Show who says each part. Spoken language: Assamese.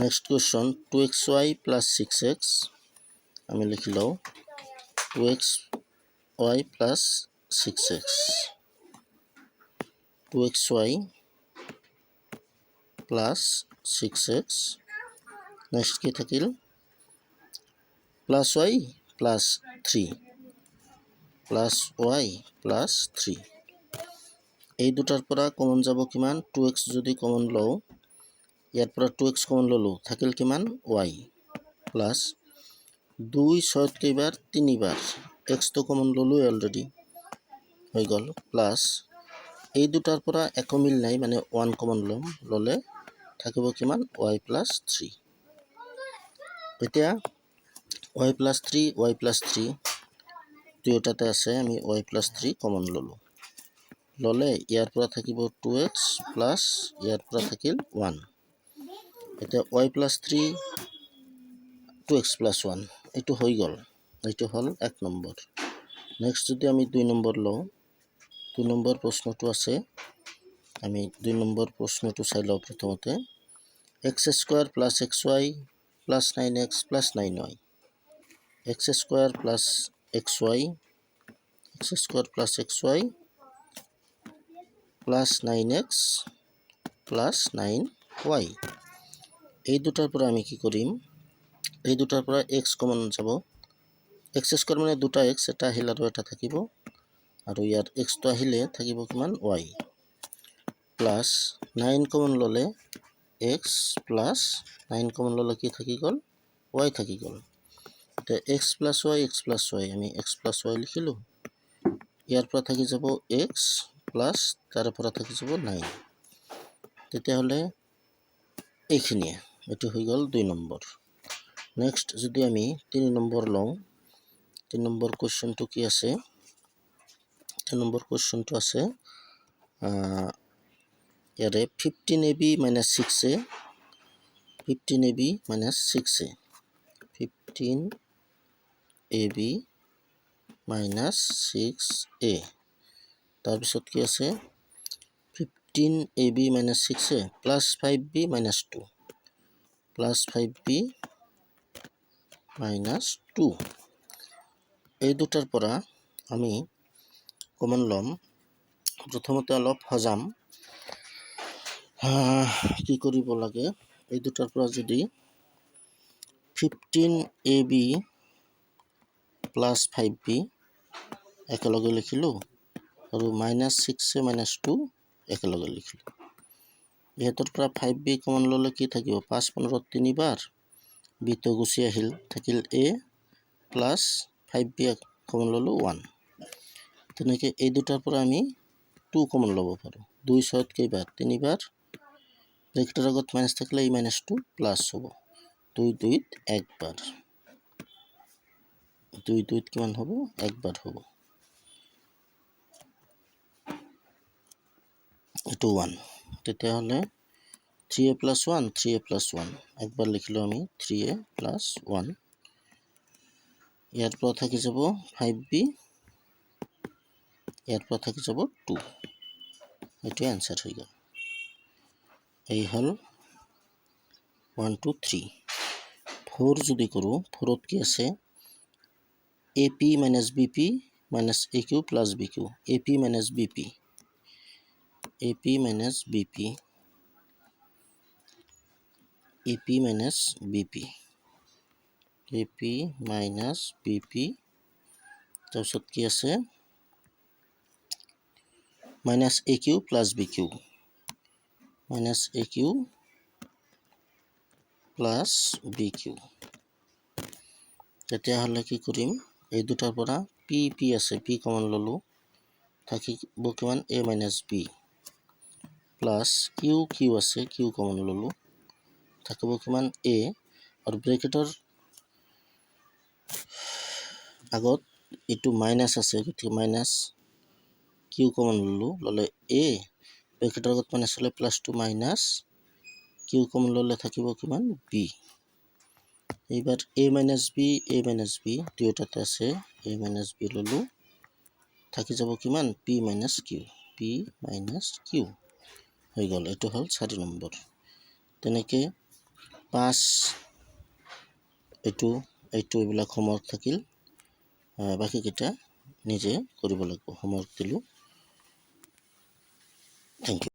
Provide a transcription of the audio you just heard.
Speaker 1: next question 2xy plus 6x আমি লিখি লওঁ 2xy plus 6x 2xy plus 6x next কি থাকিল plus y plus 3 plus y plus 3 এই দুটাৰ পৰা কমন যাব কিমান 2x যদি কমন লওঁ ইয়াৰ পৰা 2x কমন ললোঁ থাকিল কিমান y প্লাছ 2 6 কেইবাৰ 3 বাৰ x তো কমন ললোঁ অলৰেডি হৈ গ'ল প্লাছ এই দুটাৰ পৰা একো মিল নাই মানে 1 কমন ললে থাকিব কিমান y প্লাছ 3 এতিয়া y প্লাছ 3 y প্লাছ 3 দুয়োটাতে আছে আমি y প্লাছ 3 কমন ললোঁ ললে ইয়াৰ পৰা থাকিব 2x প্লাছ ইয়াৰ পৰা থাকিল 1 এটা y প্লাছ 3 2x প্লাছ 1 এইটো হৈ গ'ল এইটো হল 1 নম্বৰ নেক্সট যদি আমি 2 নম্বৰ লওঁ 2 নম্বৰ প্ৰশ্নটো আছে আমি 2 নম্বৰ প্ৰশ্নটো চাই লওঁ প্ৰথমতে x square plus xy plus 9x plus 9y x square plus xy x square plus xy plus 9x plus 9y এই দুটাৰ পৰা আমি কি কৰিম এই দুটাৰ পৰা x কমন যাব x স্কয়াৰ মানে দুটা x এটা আহিল আৰু এটা থাকিব আৰু ইয়াৰ x তো আহিলে থাকিব কিমান y প্লাছ 9 কমন ললে x প্লাছ 9 কমন ললে কি থাকি গল y থাকি গল তে x প্লাছ y আমি x প্লাছ y লিখিলো ইয়াৰ পৰা থাকি যাব x প্লাছ তাৰ পৰা থাকি যাব 9 তেতিয়া হলে এইখিনিয়ে এটো হৈ গল 2 নম্বৰ নেক্সট যদি আমি 3 নম্বৰ লওঁ 3 নম্বৰ কোৱেশ্চনটো কি আছে 3 নম্বৰ কোৱেশ্চনটো আছে ইয়াৰে 15ab - 6a 15ab - 6a 15ab - 6a তাৰপিছত কি আছে 15ab - 6a plus 5b - 2 plus 5b - 2 এই দুটাৰ পৰা আমি কমন লম প্ৰথমতে অলপ হজাম কি কৰিব লাগে এই দুটাৰ পৰা যদি 15ab plus 5b একেলগে লিখিলো আৰু -6a - 2 একেলগে লিখিলো ইহতৰ পৰা 5b কমন ললে কি থাকিব 5 15 3 বাৰ b তো গুছি আহিল থাকিল a প্লাস 5b কমন ললো 1 তেনেকে এই দুটাৰ পৰা আমি 2 কমন লব পাৰো 2 6 কেইবাৰ 3 বাৰ ব্ৰেকেটৰ আগত মাইনাস থাকলে এই -2 প্লাস হ'ব 2 2 একবার 2 2 কিমান হ'ব একবার হ'ব এটো 1 তেতিয়া হলে 3a plus 1 3a plus 1 একবার লিখিলো আমি 3a plus 1 ইয়াৰ পৰা থাকি যাব 5b ইয়াৰ পৰা থাকি যাব 2 এটো आंसर হৈ গল এই হল 1 2 3 4 যদি কৰো 4ত কি আছে ap - bp - aq plus bq ap - bp ap minus bp ap minus bp ap minus bp তাৰপিছত কি আছে minus aq plus bq minus aq plus bq তেতিয়া হলে কি কৰিম এই দুটাৰ পৰা p p আছে p কমন ললো থাকিব কিমান a minus b plus q q আছে q কমন ললো থাকিব কিমান a আৰু ব্ৰেকেটৰ আগত এটো মাইনাস আছে গতি মাইনাস q কমন ললো ললে a ব্ৰেকেটৰ আগত মাইনাস হলে +2 মাইনাস q কমন ললে থাকিব কিমান b এইবাৰ a minus b দুয়োটাতে আছে a minus b ললো থাকি যাব কিমান p minus q হৈ গল এটো হল 4 নম্বৰ তেনেকে 5 এইটো এইবিলাক হোমৱৰ্ক থাকিল বাকীকেইটা নিজে কৰিব লাগিব হোমৱৰ্ক দিলোঁ থেংক ইউ